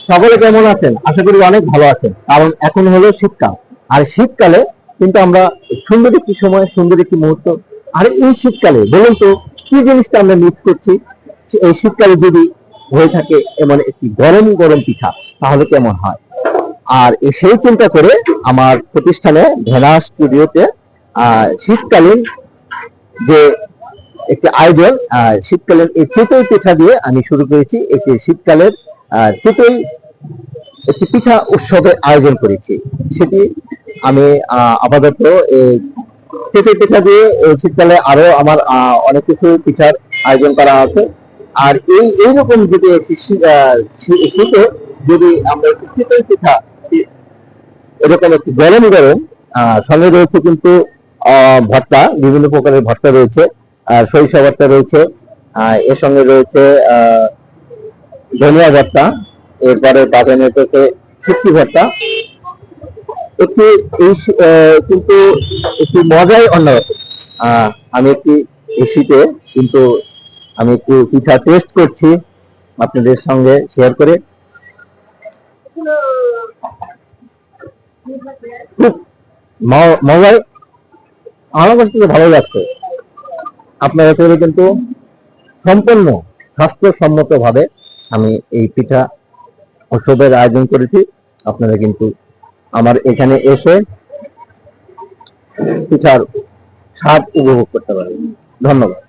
সকলে কেমন আছেন? আশা করি অনেক ভালো আছেন, কারণ এখন হলো শীতকাল। আর শীতকালে কিন্তু আমরা সুন্দর একটি সময়, সুন্দর একটি মুহূর্ত। আর এই শীতকালে বলুন তো কি জিনিসটা আমরা মিস করছি? এই শীতকালে যদি হয়ে থাকে এমন একটি গরম গরম পিঠা, তাহলে কেমন হয়? আর সেই চিন্তা করে আমার প্রতিষ্ঠানে ভেনা স্টুডিওতে শীতকালীন যে একটি আয়োজন, শীতকালীন এই চিতই পিঠা দিয়ে আমি শুরু করেছি। একটি শীতকালের চিতই একটি পিঠা উৎসবের আয়োজন করেছি। সেটি আমি আপাতত এই চিতই পিঠা দিয়ে এই শীতকালে আরো আমার অনেক কিছু পিঠার আয়োজন করা আছে। আর এইরকম যদি একটি শীতে যদি আমরা একটি চিতই পিঠা এরকম একটি গরম গরম সঙ্গে রয়েছে কিন্তু ভর্তা, বিভিন্ন প্রকারের ভর্তা রয়েছে, সরিষা ভর্তা রয়েছে, এর সঙ্গে রয়েছে ধনিয়া ভর্তা, এরপরে বাগানে রয়েছে শুটকি ভর্তা। একটি এই কিন্তু একটি মজাই অন্যরকম। আমি একটি এই শীতে কিন্তু আমি একটু পিঠা টেস্ট করছি আপনাদের সঙ্গে শেয়ার করে। খুব মজাই, আমার কাছে ভালো লাগছে। আপনারা তৈরি কিন্তু সম্পূর্ণ স্বাস্থ্যসম্মত ভাবে আমি এই পিঠা উৎসবের আয়োজন করেছি। আপনারা কিন্তু আমার এখানে এসে পিঠার স্বাদ উপভোগ করতে পারেন। ধন্যবাদ।